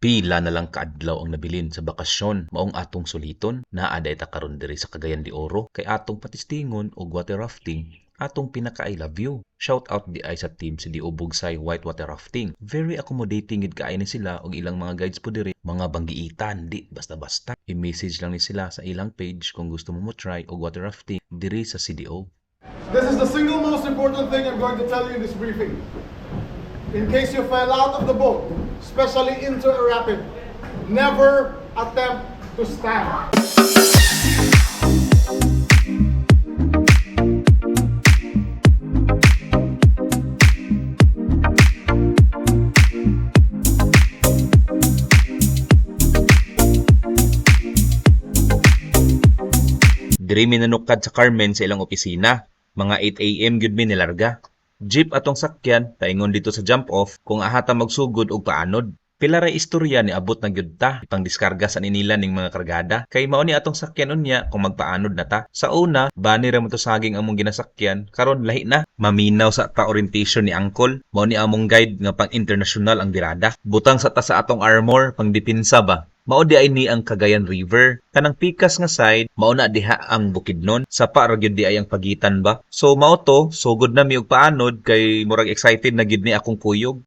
Pila na lang kaadlaw ang nabilin sa bakasyon maong atong suliton naa day ta karon diri sa Cagayan de Oro kay atong patistingon og water rafting atong pinaka I love you. Shout out di ay sa team si Dio Bugsay Whitewater Rafting. Very accommodating gid kaayo ni sila og ilang mga guides po diri, mga banggiitan di basta-basta. I-message lang ni sila sa ilang page kung gusto mo try og water rafting diri sa CDO. This is the single most important thing I'm going to tell you in this briefing. In case you fell out of the boat, especially into a rapid, never attempt to stand. Diri mi nanukad sa Carmen sa ilang opisina. Mga 8 AM gyud mi nilarga. Jeep atong sakyan, paingon dito sa jump off kung ahata magsugod og paanod. Pila ray istorya ni abot na gyud ta ipang diskarga sa nila ning mga kargada. Kay mao ni atong sakyan unya kung magpaanod na ta. Sa una, bani ra mo to saging among ginasakyan, karon lahi na. Maminaw sa ta orientation ni Angkol. Mao ni among guide nga pang international ang birada. Butang sa ta sa atong armor pang dipinsa ba. Mao di ay ni ang Cagayan River. Kanang pikas nga side, mao na diha ang Bukidnon. Sapa ra gyud di ay ang pagitan ba. So mao to, sugod na mi og paanod kay murag excited na gyud ni akong kuyog.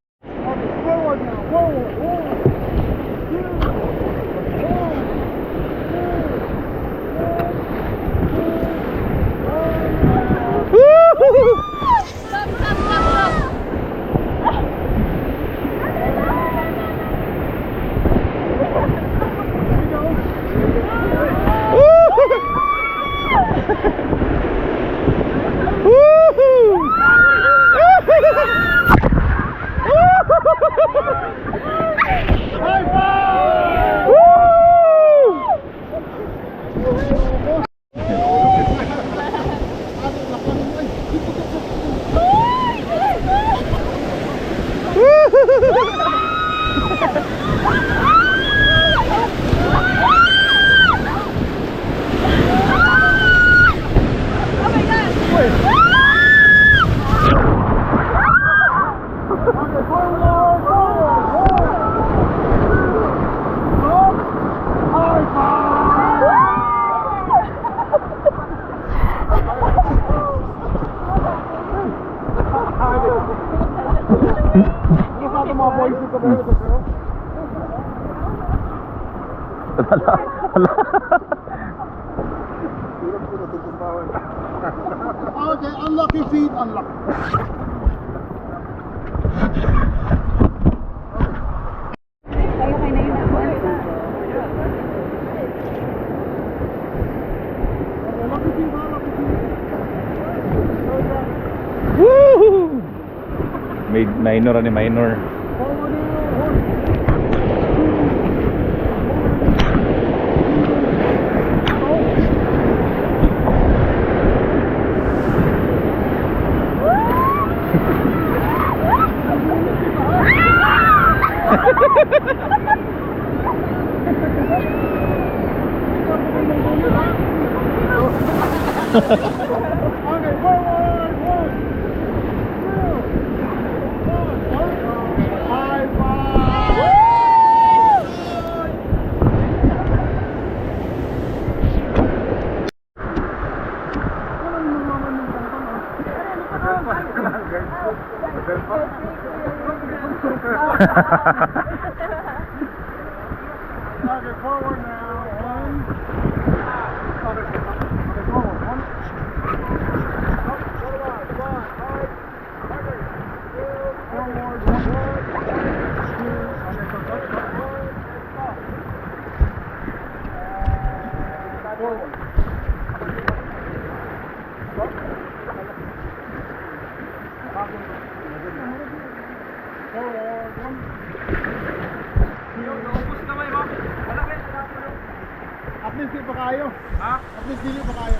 Okay, unlock your feet, unlock. Woo! Minor ani minor. Okay, forward, 1, 2, 1, high five. Okay, forward now, 1. At least di pa kayo. Ha? At least di pa kayo.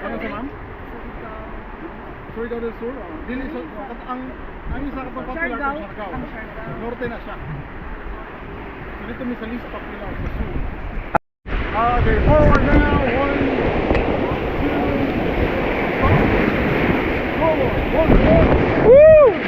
Ano sa ma'am? Surigao del Sur. Dili sa ang isa ka pang popular sa Siargao. Norte na siya. So dito may sa list popular sa Sur. Okay, forward now. 1, 2, forward. 1, 2. Woo!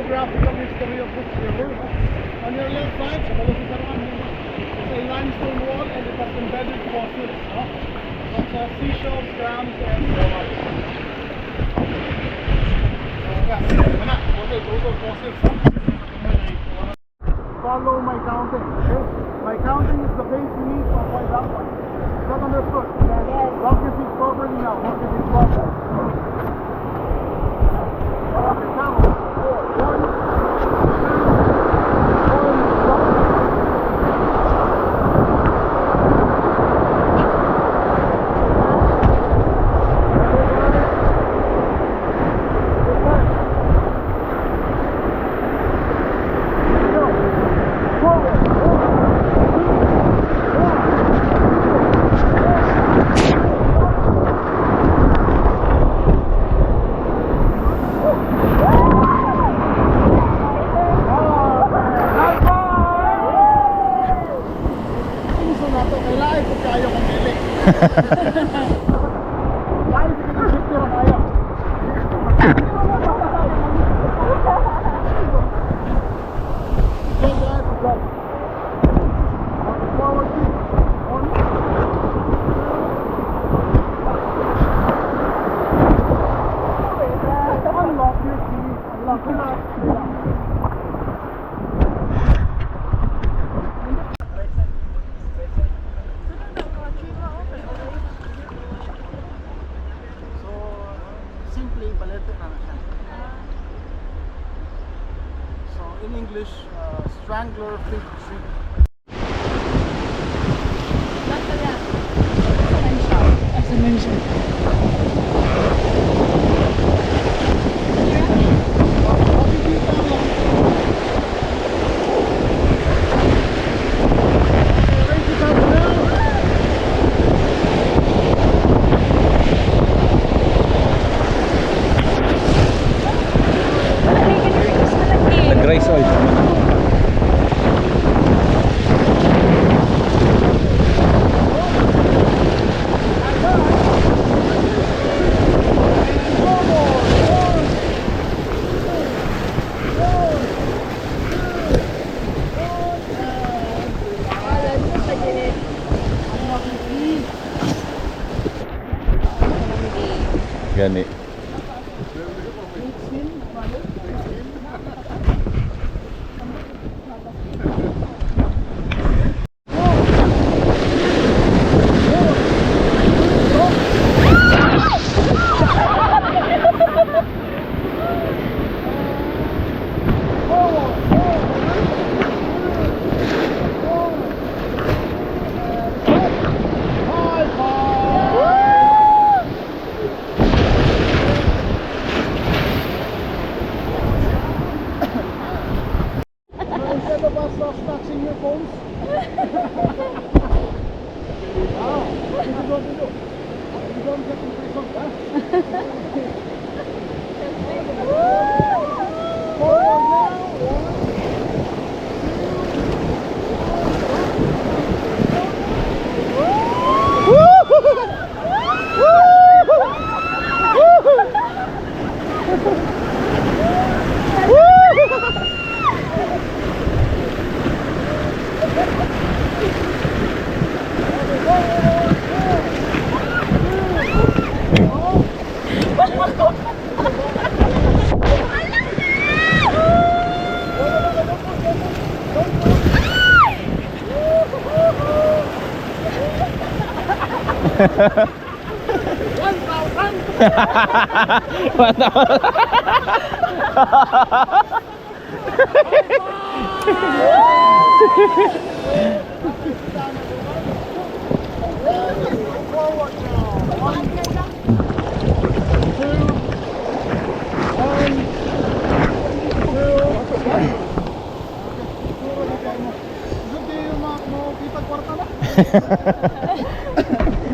geographical history of this river. On your left side, sa Balasitaran, is a limestone wall and it has embedded fossils, no? Such as seashells, crabs, and corals. Follow my counting, okay? My counting is the base you need to apply that one. Is that understood? Yes. Lock your feet properly now. Lock your feet properly. Okay, count. 1, 2, kailangan ko kaya kong mili. Kaya ko kong ship nila kaya. Go guys, go. Forward kick. On. Unlock your key. Unlock your key. So in English, strangler fig tree. Nag-rice oil. Gani. Instead of us snatching your phones. Wow, what did you want to do? You don't get to play some fast. Forward now.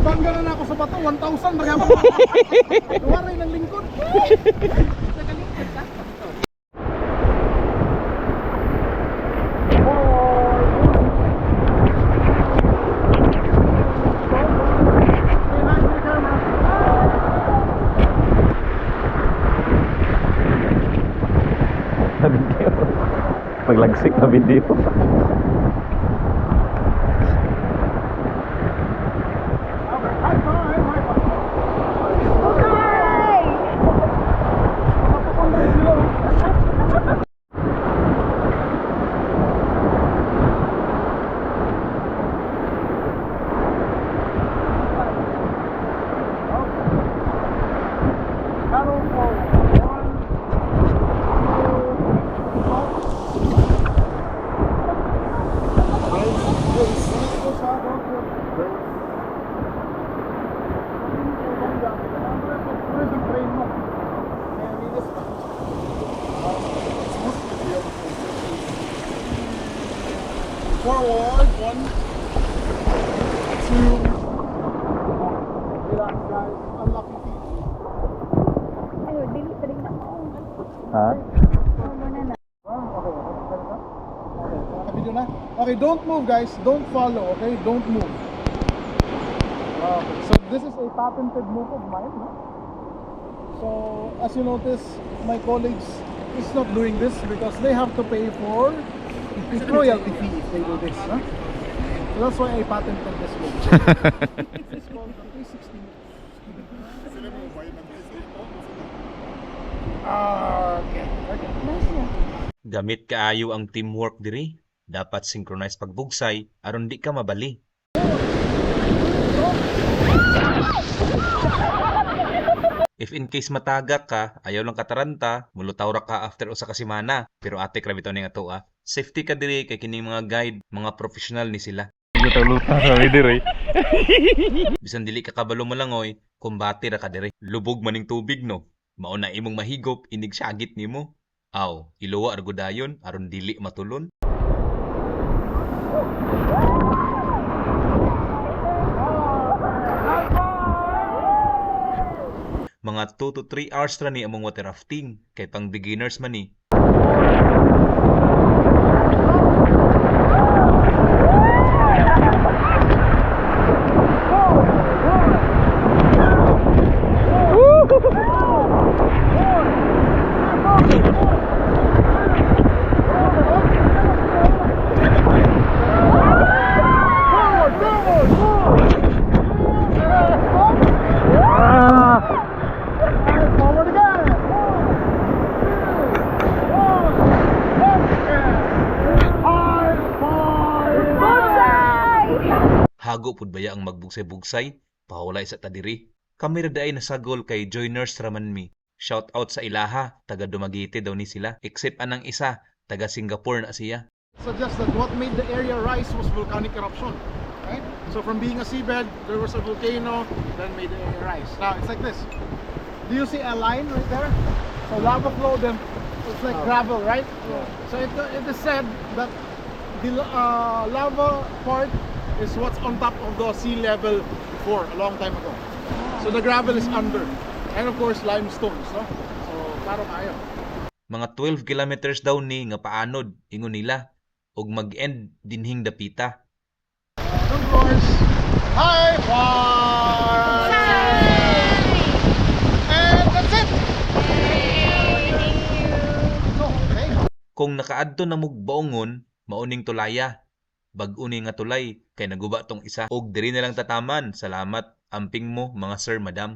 1,000 na ako sa bato, 1,000 magyabang ako. Luwaray ng lingkod. Nakalingkod ka? Paglagsik na video. High five, high five. Arrow forward. One, forward, 1, 2, relax guys, unlucky feet. Ayun, dili na ako. Ha? Muna na. Video na? Okay, don't move guys, don't follow, okay? Don't move. Okay, so this is a patented move of mine, no? So, as you notice, my colleagues is not doing this because they have to pay for royalty fee if they do this, no? So that's why I patented this move. This is called the 360 move. Okay. Gamit kaayo ang teamwork diri. Dapat synchronize pagbugsay aron di ka mabali. If in case matagak ka, ayaw lang kataranta, mulutaw ra ka after usa ka semana. Pero ate krabi to ning ato Safety ka diri kay kining mga guide, mga professional ni sila. Lutaw-lutaw sa diri. Bisan dili ka kabalo malangoy, kumbati ra ka diri. Lubog maning tubig no. Mao na imong mahigop inig syagit nimo. Aw, iluwa argudayon aron dili matulon. Mga 2 to 3 hours ra ni among water rafting kay pang beginners man ni. Forward again. High five. Hago pud baya ang magbugsay-bugsay, pahulay sa tadiri. Kami ra daay nasagol kay joiners raman mi. Shout out sa ilaha, taga Dumaguete daw ni sila. Except anang isa, taga Singapore na siya. Suggests that what made the area rise was volcanic eruption. Right? So from being a seabed, there was a volcano, then made the area rise. Now it's like this. Do you see a line right there? So lava flow, then it's like gravel, right? So it is said that the lava part is what's on top of the sea level before, a long time ago. So the gravel is under. And of course, limestones, no? So, klaro kayo. Mga 12 kilometers daw ni nga paanod, ingon nila. Og mag-end dinhing dapita. Of course, high five! And that's it! So, okay. Kung nakaadto na mog baongon, mauning tulaya. Bag-uni nga tulay, kay naguba tong isa. Og diri na lang tataman. Salamat, amping mo mga sir, madam.